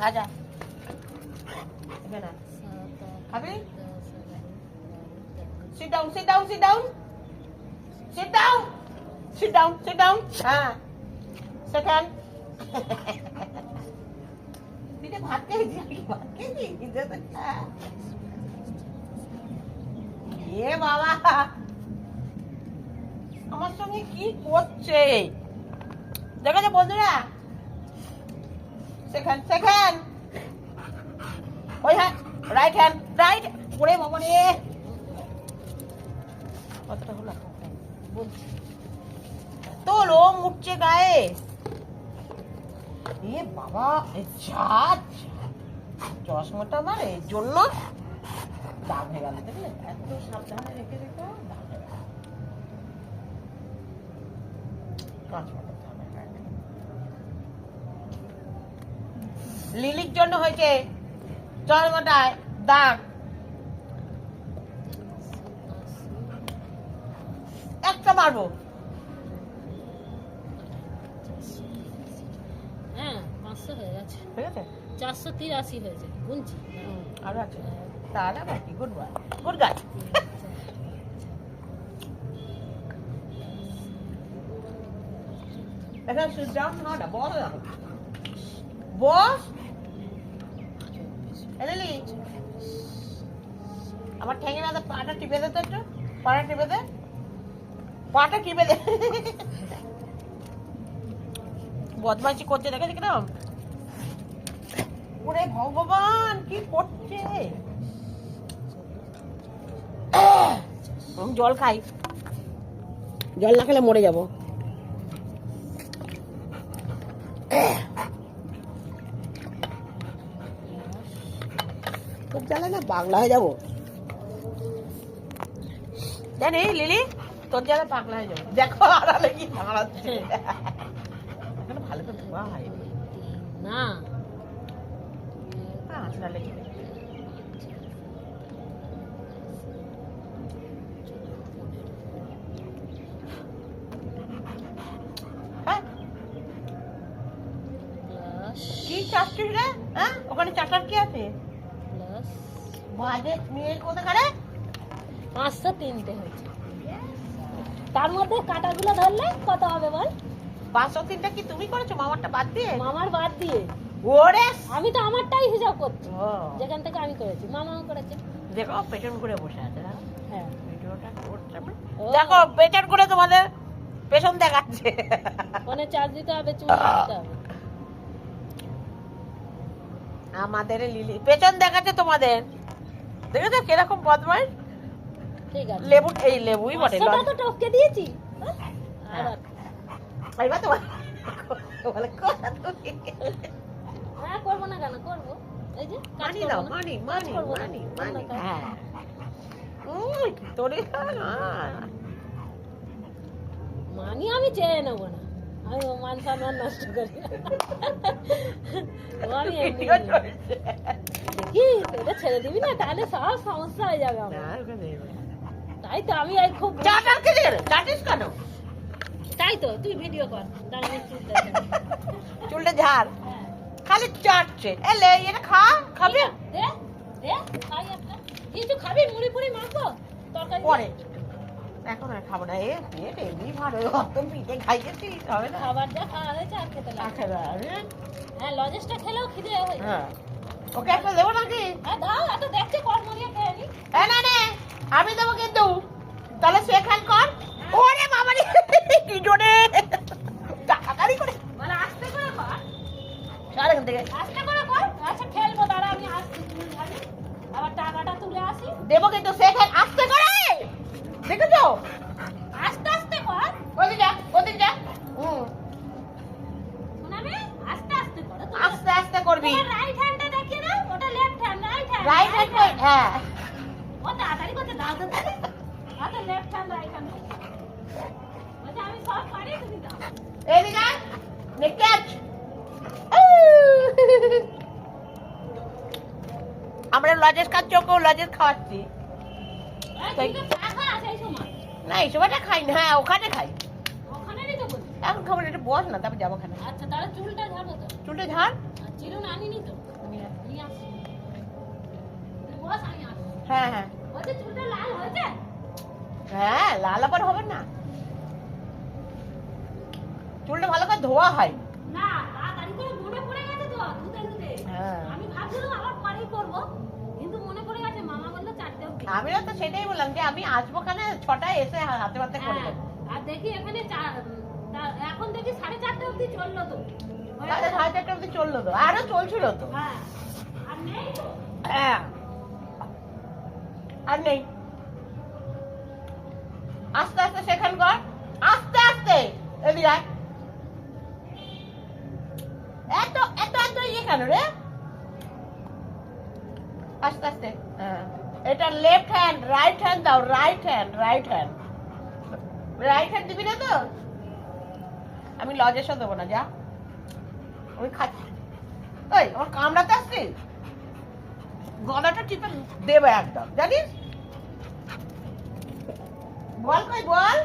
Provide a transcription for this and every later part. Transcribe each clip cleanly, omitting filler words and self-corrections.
আজা এখানে খাবি sit down sit down sit down sit down sit down sit down হ্যাঁ সেকেন্ড দিদি ভাত খেয়েছি ভাত খেয়েছি এ বাবা আমার সঙ্গে কি করছে দেখেছো বন্ধুরা সেকেন্ড সেকেন্ড ওই হ্যাঁ রাইট হ্যান্ড রাইট ওরে বাবা রে কতটা হলো বলছি তো লোম উঠছে গায়ে এ বাবা চশমাটা আমার এর জন্য দাগ হয়ে গেল দেখলে এত সাবধানে রেখে রেখে দাগ হয়ে গেল লিলির জন্য হয়েছে চশমাটায় দাগ একটা মারবো হ্যাঁ 500 হয়ে গেছে ঠিক আছে 483 হয়েছে গুনছি আরো আছে তাহলে বাকি গুড বয় গুড গাই এটা sit down না বল বস এলি আমার ঠ্যাঙে না পাটা টিপে দে তো একটু পাটা টিপে দে পাটা টিপে দে বদমাইশি করছে দেখে কিরম ওরে ভগবান কি করছে জল খাই জল না খেলে মরে যাবো খুব জ্বালা না পাগলা হয়ে যাবো জানি লিলি তোর জ্বালা পাগলা হয়ে যাবো দেখো আড়ালে কি দাঁড়াচ্ছে এখানে ভালো তো ধোয়া হয় না আসলে লেগে কি চাচ্ছিস রে হ্যাঁ ওখানে চাটার কি আছে বাজে মেয়ে কোথাকারে 503 হয়েছে তার মধ্যে কাটাগুলো ধরলে কত হবে বল 503টা কি তুমি করেছো মামারটা বাদ দিয়ে মামার বাদ দিয়ে ওরে আমি তো আমারটাই হিসাব করছি যেখান থেকে আমি করেছি মামাও করেছে দেখো পেছন করে বসে আছে না হ্যাঁ ভিডিওটা করছে দেখো পেছন করে তোমাদের পেছন দেখাচ্ছে ফোনে চার্জ দিতে হবে চুল দিতে হবে আমাদের লিলি পেছন দেখাচ্ছে তোমাদের দেখেছো কিরকম বদমাইশ ঠিক আছে লেবু এই লেবুই বটে সেটা তো টপকে দিয়েছি এইবার তোমার বলে কথা তুমি হ্যাঁ করবো না কেন করবো এই যে মানি দাও মানি মানি মানি মানি হ্যাঁ তোরে মানি আমি চেয়ে নেবো না আমি মান সম্মান নষ্ট করি আমি দেখি এটা ছেড়ে দিবি না তাহলে সব সমস্যা হয়ে যাবে আমার তাই তো আমি এই খুব চাটিস কেন তাই তো তুই ভিডিও কর চুলটা ঝাড় খালি চাটছে এলে এটা খা খাবি দে দে খাই একটা কিছু খাবি মুড়ি পুরি মাখো তরকারি পরে এখন আর খাবো না এ পেট এমনি ভালো অত পিঠে খাইয়েছিস হবে না খাবার যা খাওয়া হয়েছে আর খেতে লাগে হ্যাঁ লজেসটা খেলেও খিদে হয়ে হ্যাঁ ওকে একটা দেবো নাকি হ্যাঁ দাও এত দেখছে কর মরিয়া খেয়ে নি না না আমি দেবো কিন্তু তাহলে সে খান কর ওরে বাবা রে কি জোরে টাকারি করে মানে আস্তে করে কর সারা এখান থেকে আস্তে করে কর আচ্ছা খেলবো দাঁড়া আমি আসছি তুই খালি আবার টাকাটা তুলে আসি দেবো কিন্তু সে খান আস্তে করে দেখেছো আস্তে আস্তে কর ওদিকে যা শোনাবে আস্তে আস্তে কর আস্তে আস্তে করবি রাইট হ্যান্ডটা দেখিয়ে দাও ওটা লেফট হ্যান্ড রাইট হ্যান্ড হ্যাঁ ও তাড়াতাড়ি করতে দাও তো আচ্ছা লেফট হ্যান্ড রাইট হ্যান্ড বলছি আমি সব পারি তুমি দাও এদিকে ক্যাচ আমরা লজেস খাচ্ছি, ওকেও লজেস খাওয়াচ্ছি। এই তুই তো চা খা সেই সময়। না এই সময়টা খাই না, হ্যাঁ ওখানে খাই। ওখানেরই তো বলি। এখন খাবো না, একটু বস না, তারপর যাবো ওখানে। আচ্ছা তাহলে চুলটা ঝাড়বো তো। চুলটা ঝাড়। আর চিরুন আনিনি তো। নিয়ে আসছি। তুই বস আমি আসছি। হ্যাঁ হ্যাঁ বলছি চুলটা লাল হয়েছে? হ্যাঁ, লাল আবার হবে না, চুলটা ভালো করে ধোয়া হয়। না তাড়াতাড়ি করে মনে পড়ে গেছে তো ধুতে ধুতে। হ্যাঁ। আমি ভাবছিলাম আবার পরেই করবো, কিন্তু মনে পড়ে গেছে মামা বললো 4টে অবধি। আমিও তো সেটাই বললাম যে আমি আসবো ওখানে 6টায় এসে হাতে হাতে করে হ্যাঁ, দেবো। আর দেখি এখানে এখন দেখি 4:30 অবধি চললো তো। হয়ে তাহলে গেল? 4:30 অব্দি চললো তো, আরো চলছিল তো। হ্যাঁ আর নেই তো। হ্যাঁ আর নেই, আস্তে আস্তে সেখান কর, আস্তে আস্তে এদিকে আয়। এত এত এত ইয়ে কেন রে, আস্তে আস্তে। হ্যাঁ, এটা লেফট হ্যান্ড, রাইট হ্যান্ড দাও, right hand, right hand, right hand দিবি না তো? আমি লজেসও দেবো না, যা আমি খাচ্ছি। ওই আমার কামড়াতে আসছি, গলাটা টিপে দেবে একদম, জানিস? বল কই বল,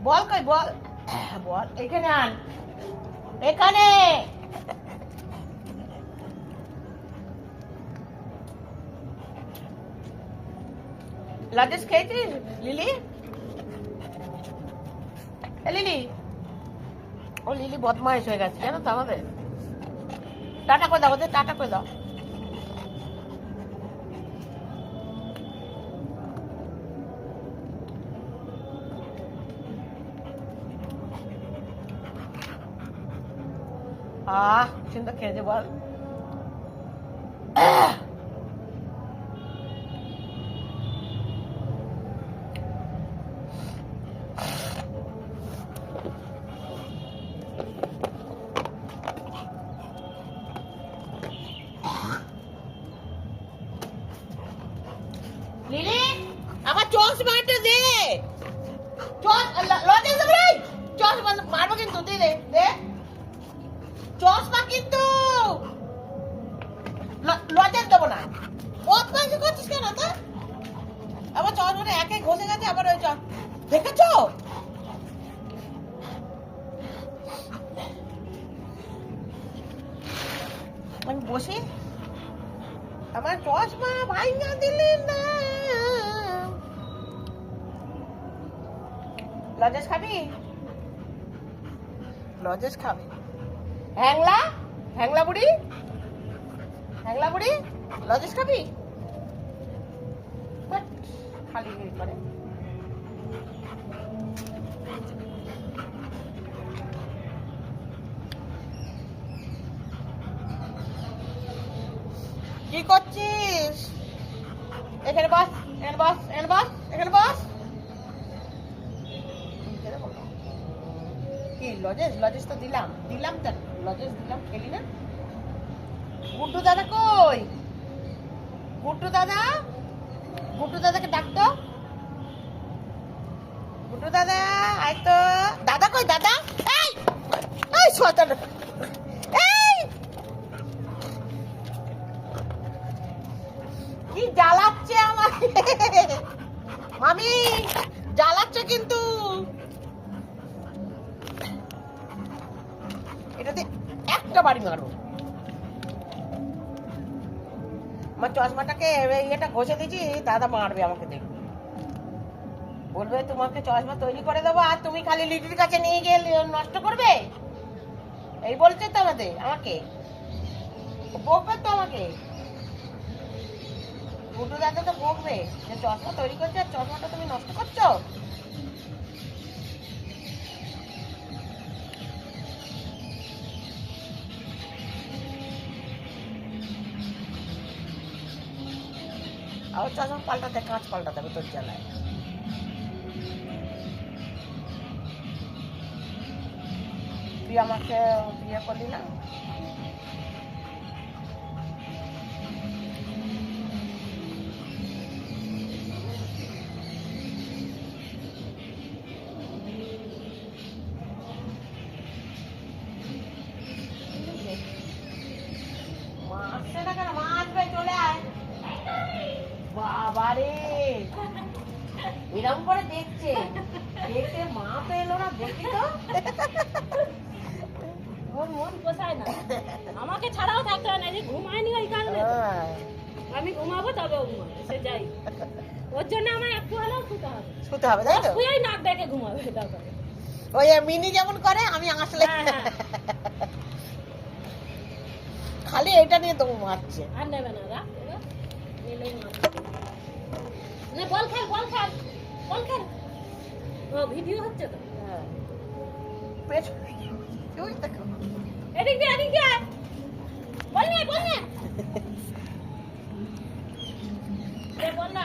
বল কই বল, বল এখানে আন, এখানে। লজেস খেয়েছিস লিলি? এ লিলি, ও লিলি বদমাইশ হয়ে গেছে জানো তো আমাদের। টাটা করে দাও ওদের, টাটা করে দাও। সুন্দর খেয়েছে বল। লিলি আমার চশমাটা দে, লজেস দেবো রে, চশমা মারবো কিন্তু, দে দে দে চশমা কিন্তু, লজেস দেবো না। বদমাইশি করছিস কেন তো? আবার চশমাটা একে ঘষে গেছে, আবার ওই দেখেছো? আমি বসি, আমার চশমা ভাইঙ্গা দিলি না। লজেস খাবি? লজেস খাবি? হ্যাংলা, হ্যাংলা বুড়ি, হ্যাংলা বুড়ি, লজেস খাবি? বাট, খালি করে। কি করছিস? এখানে বস, এখানে বস, এখানে বস, এখানে বস। কি লজেস? লজেস তো দিলাম, দিলাম তো, লজেস দিলাম, খেলি না। গুড্ডু দাদা কই? গুড্ডু দাদা, গুড্ডু দাদাকে ডাকতো। গুড্ডু দাদা আয় তো। দাদা কই দাদা? এই এই শয়তান, এই কি জ্বালাচ্ছে আমাকে, মামি জ্বালাচ্ছে কিন্তু। এটাতে একটা বাড়ি মারো। আমার চশমাটাকে ইয়েটা ঘষে দিয়েছি, দাদা মারবে আমাকে, দেখবে বলবে তোমাকে চশমা তৈরি করে দেবো আর তুমি খালি লিটির কাছে নিয়ে গিয়ে নষ্ট করবে, এই বলছে তো আমাকে বকবে তো আমাকে। গুড্ডু দাদা তো বকবে যে চশমা তৈরি করছে আর চশমাটা তুমি নষ্ট করছো। আর চশমা পাল্টাতে, কাঁচ পাল্টাতে হবে তোর জ্বালায়। তুই আমাকে বিয়ে করলি না? এরকম করে দেখছে দেখে মা তো এলো না দেখি তো ওর মন পোষায় না, আমাকে ছাড়াও থাকতে হয় না, যে ঘুমায়নি ওই কারণে তো। আমি ঘুমাবো তবে ও ঘুমাবে, সে যাই, ওর জন্য আমার একটু হলেও শুতে হবে, শুতে হবে তাই তো? শুয়েই নাক ডেকে ঘুমাবে তারপরে। ওই মিনি যেমন করে আমি আসলে হ্যাঁ, হ্যাঁ। খালি এটা নিয়ে তো মারছে। আর নেবে না রাখ এবার, নিলেই মারবে। না বল খেল, বল খেল, বল খেল। ও ভিডিও হচ্ছে তো। হ্যাঁ। পেছনে ওই দেখো। এদিক দিয়ে, এদিক দিয়ে। বল নে, বল নে। এ বল না।